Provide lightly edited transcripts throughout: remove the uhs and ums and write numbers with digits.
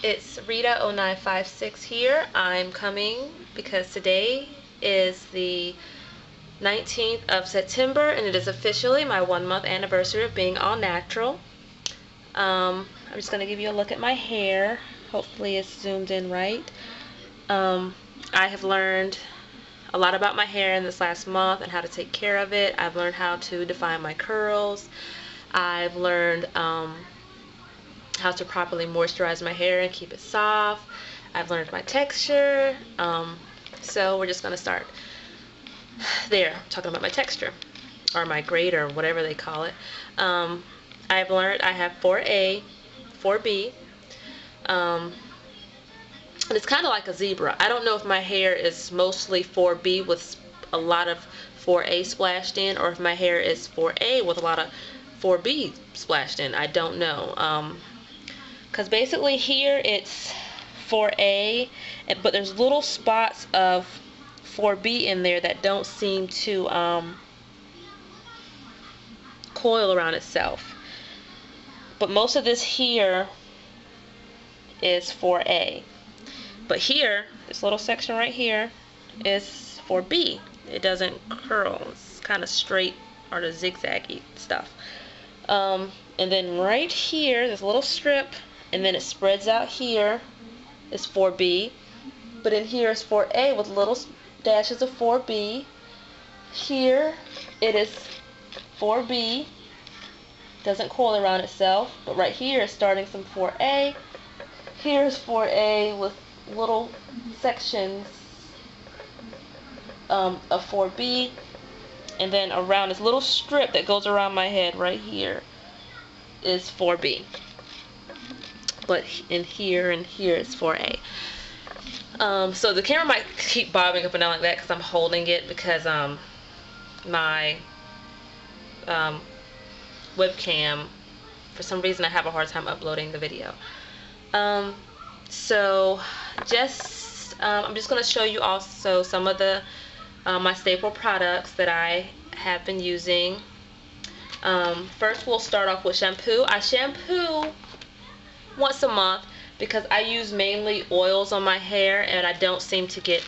It's Rita0956 here. I'm coming because today is the 19th of September and it is officially my 1 month anniversary of being all natural. I'm just going to give you a look at my hair. Hopefully it's zoomed in right. I have learned a lot about my hair in this last month and how to take care of it. I've learned how to define my curls. I've learned how to properly moisturize my hair and keep it soft. I've learned my texture. So we're just going to start there, talking about my texture or my grade or whatever they call it. I've learned I have 4A, 4B, and it's kind of like a zebra. I don't know if my hair is mostly 4B with a lot of 4A splashed in, or if my hair is 4A with a lot of 4B splashed in. I don't know. Because basically here it's 4A, but there's little spots of 4B in there that don't seem to coil around itself. But most of this here is 4A. But here, this little section right here is 4B. It doesn't curl. It's kind of straight or the zigzaggy stuff. And then right here, this little strip, and then it spreads out here is 4B. But in here is 4A with little dashes of 4B. Here it is 4B. Doesn't coil around itself. But right here is starting some 4A. Here's 4A with little sections of 4B, and then around this little strip that goes around my head right here is 4B, but in here and here is 4A. So the camera might keep bobbing up and down like that because I'm holding it, because my webcam, for some reason I have a hard time uploading the video. So I'm just going to show you also some of the my staple products that I have been using. First we'll start off with shampoo. I shampoo once a month because I use mainly oils on my hair and I don't seem to get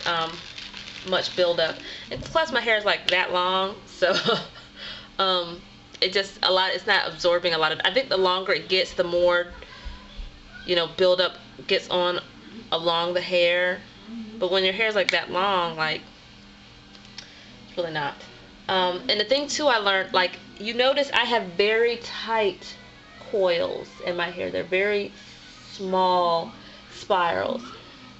much buildup. And plus my hair is like that long, so it's not absorbing a lot of, I think the longer it gets, the more, you know, buildup gets on along the hair. But when your hair is like that long, like, it's really not. And the thing too, I learned, like, you notice I have very tight coils in my hair. They're very small spirals.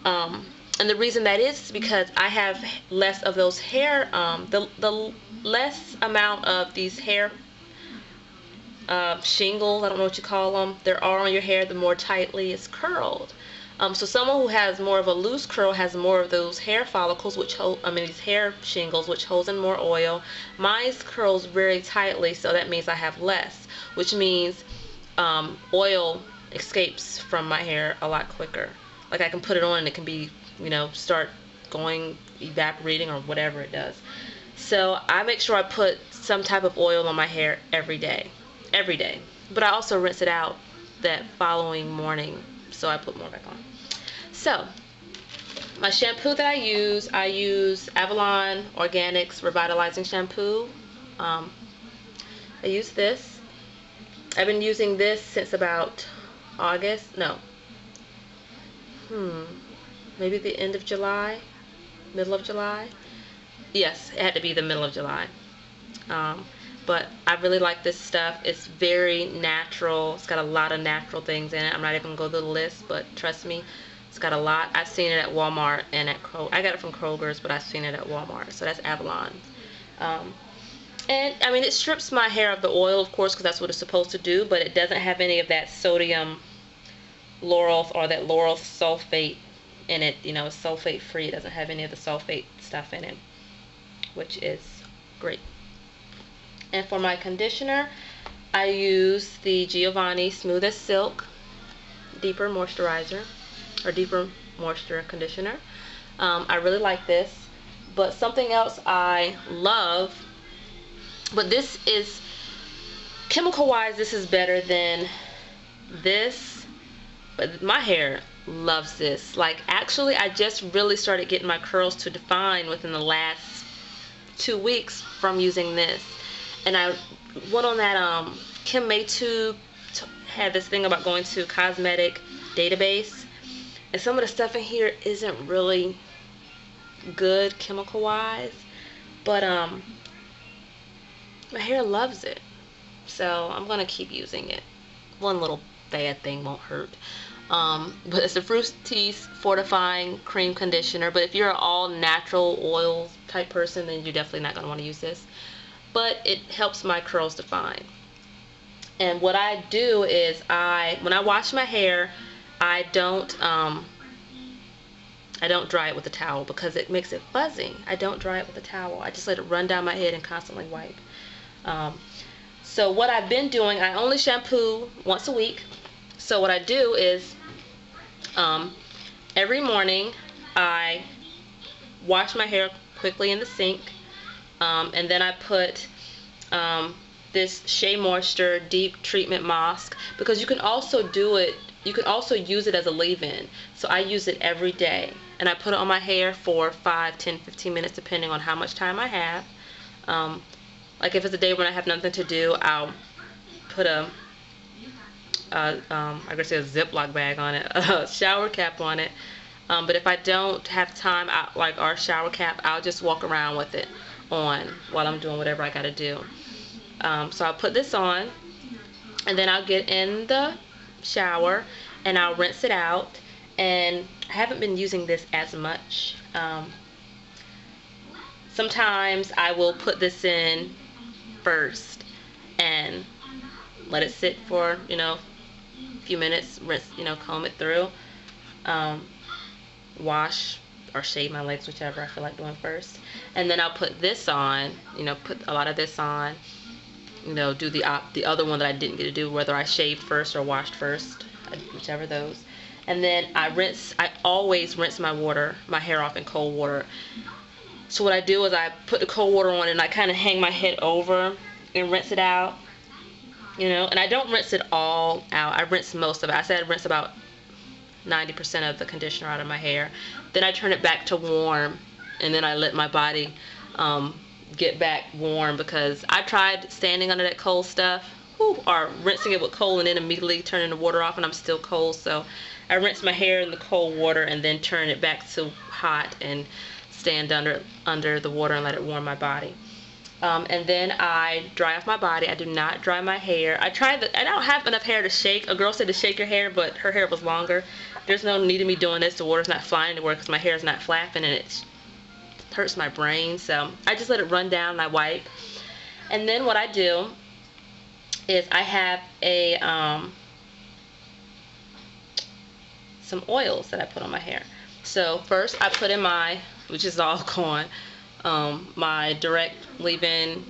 And the reason that is because I have less of those hair, the less amount of these hair shingles, I don't know what you call them, there are on your hair, the more tightly it's curled. So someone who has more of a loose curl has more of those hair follicles, which hold, these hair shingles, which holds in more oil. Mine curls very tightly, so that means I have less, which means oil escapes from my hair a lot quicker. Like I can put it on and it can be, you know, start going, evaporating or whatever it does. So I make sure I put some type of oil on my hair every day. But I also rinse it out that following morning, so I put more back on. So my shampoo that I use Avalon Organics Revitalizing Shampoo. I use this. I've been using this since about August, maybe the end of July, middle of July. Yes, it had to be the middle of July. But I really like this stuff. It's very natural. It's got a lot of natural things in it. I'm not even going to go through the list, but trust me, it's got a lot. I've seen it at Walmart and at Kroger. I got it from Kroger's, but I've seen it at Walmart. So that's Avalon. And I mean, it strips my hair of the oil, of course, because that's what it's supposed to do, but it doesn't have any of that sodium lauryl or that lauryl sulfate in it. You know, it's sulfate free. It doesn't have any of the sulfate stuff in it, which is great. And for my conditioner, I use the Giovanni Smooth as Silk Deeper Moisturizer, or Deeper Moisture Conditioner. I really like this. But something else I love, but this is, chemical wise, this is better than this. But my hair loves this. Like, actually, I just really started getting my curls to define within the last 2 weeks from using this. And I went on that Kim Maytube had this thing about going to cosmetic database, and some of the stuff in here isn't really good chemical wise, but my hair loves it, so I'm gonna keep using it. One little bad thing won't hurt. But it's a Fructis Fortifying Cream Conditioner, but if you're an all natural oil type person, then you're definitely not going to want to use this. But it helps my curls define. And what I do is when I wash my hair, I don't dry it with a towel because it makes it fuzzy. I don't dry it with a towel. I just let it run down my head and constantly wipe. So what I've been doing, I only shampoo once a week. So what I do is every morning I wash my hair quickly in the sink, and then I put this Shea Moisture Deep Treatment Mask, because you can also use it as a leave-in. So I use it every day, and I put it on my hair for 5, 10, 15 minutes depending on how much time I have. Like if it's a day when I have nothing to do, I'll put I guess a Ziploc bag on it, a shower cap on it. But if I don't have time, like our shower cap, I'll just walk around with it on while I'm doing whatever I gotta do. So I'll put this on, and then I'll get in the shower and I'll rinse it out. And I haven't been using this as much. Sometimes I will put this in first and let it sit for, a few minutes, rinse, comb it through, wash or shave my legs, whichever I feel like doing first. And then I'll put this on, put a lot of this on, do the other one that I didn't get to do, whether I shaved first or washed first, whichever those. And then I always rinse my hair off in cold water. So what I do is I put the cold water on and I kind of hang my head over and rinse it out, and I don't rinse it all out. I rinse most of it. I said I rinse about 90% of the conditioner out of my hair. Then I turn it back to warm, and then I let my body get back warm, because I tried standing under that cold stuff, or rinsing it with cold and then immediately turning the water off and I'm still cold. So I rinse my hair in the cold water and then turn it back to hot and stand under the water and let it warm my body. And then I dry off my body. I do not dry my hair. I don't have enough hair to shake. A girl said to shake your hair, but her hair was longer. There's no need of me doing this. The water's not flying anywhere because my hair is not flapping, and it hurts my brain. So I just let it run down and I wipe. And then what I do is I have some oils that I put on my hair. So first I put in which is all gone, my Direct Leave-In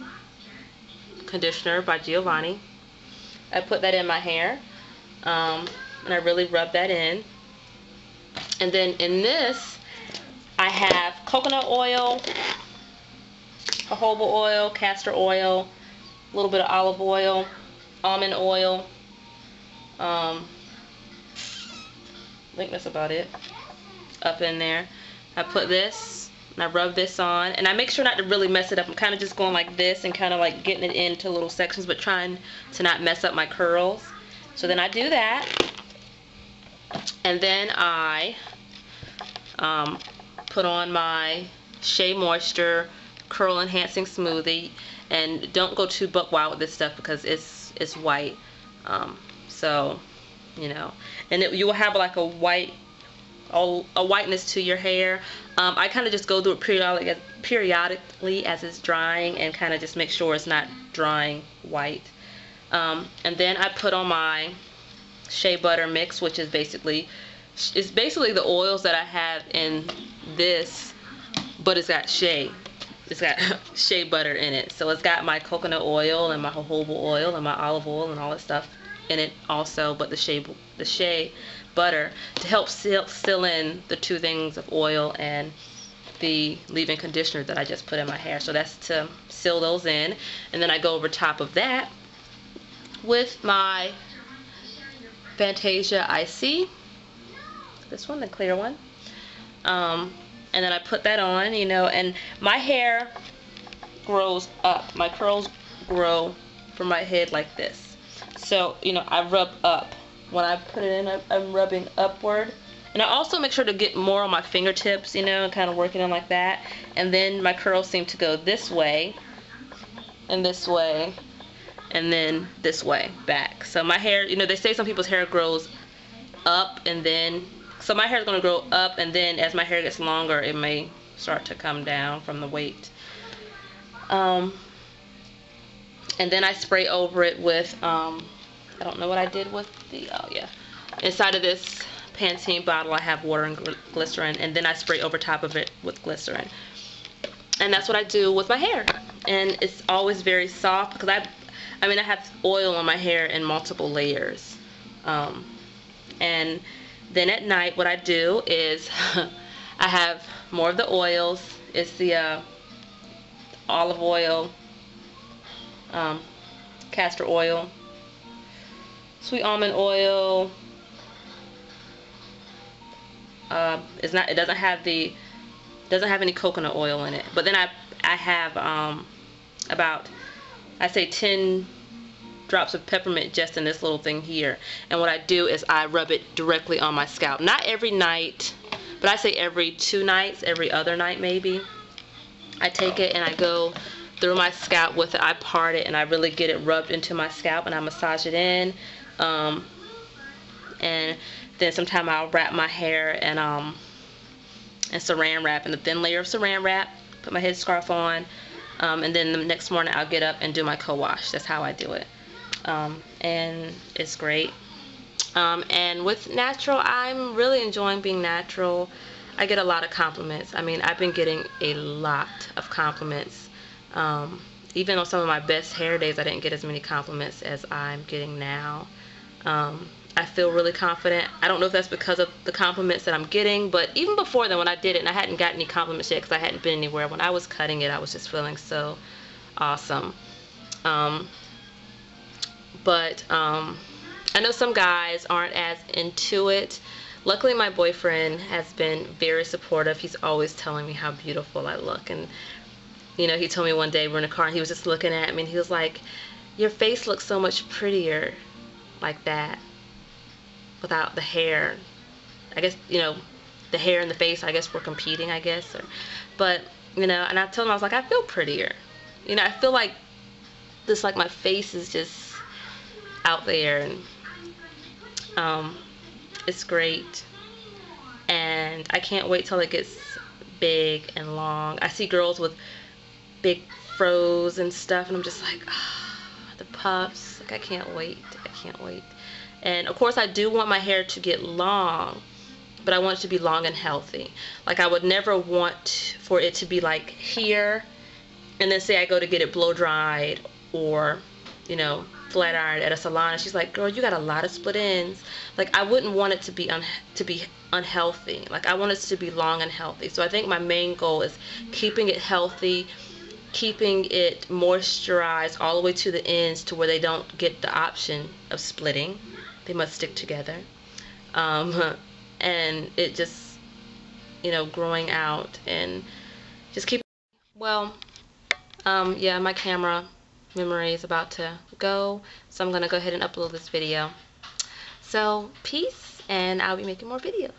Conditioner by Giovanni. I put that in my hair, and I really rub that in. And then in this, I have coconut oil, jojoba oil, castor oil, a little bit of olive oil, almond oil. I think that's about it up in there. I put this and I rub this on, and I make sure not to really mess it up. I'm kind of just going like this and kind of like getting it into little sections, but trying to not mess up my curls. So then I do that, and then I put on my Shea Moisture Curl Enhancing Smoothie. And don't go too buck wild with this stuff because it's white. So, and you will have like a whiteness to your hair. I kind of just go through it periodically as it's drying, and kind of just make sure it's not drying white. And then I put on my Shea Butter Mix, which is basically the oils that I have in this, but it's got shea. It's got shea butter in it. So it's got my coconut oil and my jojoba oil and my olive oil and all that stuff in it also, but the shea butter to help seal in the two things of oil and the leave-in conditioner that I just put in my hair. So that's to seal those in. And then I go over top of that with my Fantasia Icy this one, the clear one. And then I put that on, you know, and my hair grows up. My curls grow from my head like this. So, you know, I rub up. When I put it in, I'm rubbing upward. And I also make sure to get more on my fingertips, you know, and kind of working in like that. And then my curls seem to go this way, and this way, and then this way, back. So my hair, you know, they say some people's hair grows up and then, so my hair is going to grow up, and then as my hair gets longer, it may start to come down from the weight. And then I spray over it with, I don't know what I did with the, oh yeah. Inside of this Pantene bottle, I have water and glycerin, and then I spray over top of it with glycerin. And that's what I do with my hair. And it's always very soft, because I mean, I have oil on my hair in multiple layers. And then at night, what I do is I have more of the oils. It's the olive oil, castor oil, sweet almond oil. It doesn't have any coconut oil in it. But then I have about, I say 10 drops of peppermint just in this little thing here. And what I do is I rub it directly on my scalp. Not every night, but I say every 2 nights, every other night maybe. I take it and I go through my scalp with it. I part it and I really get it rubbed into my scalp, and I massage it in. And then sometime I'll wrap my hair in saran wrap, and a thin layer of saran wrap, put my headscarf on, and then the next morning I'll get up and do my co-wash. That's how I do it. And it's great. And with natural, I'm really enjoying being natural. I get a lot of compliments. I mean, I've been getting a lot of compliments. Even on some of my best hair days, I didn't get as many compliments as I'm getting now. I feel really confident. I don't know if that's because of the compliments that I'm getting, but even before then, when I did it and I hadn't gotten any compliments yet because I hadn't been anywhere, when I was cutting it, I was just feeling so awesome. But I know some guys aren't as into it. Luckily, my boyfriend has been very supportive. He's always telling me how beautiful I look. And, you know, he told me one day we're in a car and he was just looking at me and he was like, your face looks so much prettier like that without the hair. I guess, you know, the hair and the face, I guess, were competing, I guess. But, you know, and I told him, I was like, I feel prettier. You know, I feel like this, like my face is just out there, and it's great. And I can't wait till it gets big and long. I see girls with big fros and stuff, and I'm just like, the puffs. Like, I can't wait. I can't wait. And of course, I do want my hair to get long, but I want it to be long and healthy. Like, I would never want for it to be like here, and then say I go to get it blow dried or, you know, flat ironed at a salon, and she's like, girl, you got a lot of split ends. Like, I wouldn't want it to be unhealthy. Like, I want it to be long and healthy. So I think my main goal is keeping it healthy, keeping it moisturized all the way to the ends to where they don't get the option of splitting. They must stick together. And it just, you know, growing out and just keep. Well, yeah, my camera memory is about to go, so I'm gonna go ahead and upload this video. So peace, and I'll be making more videos.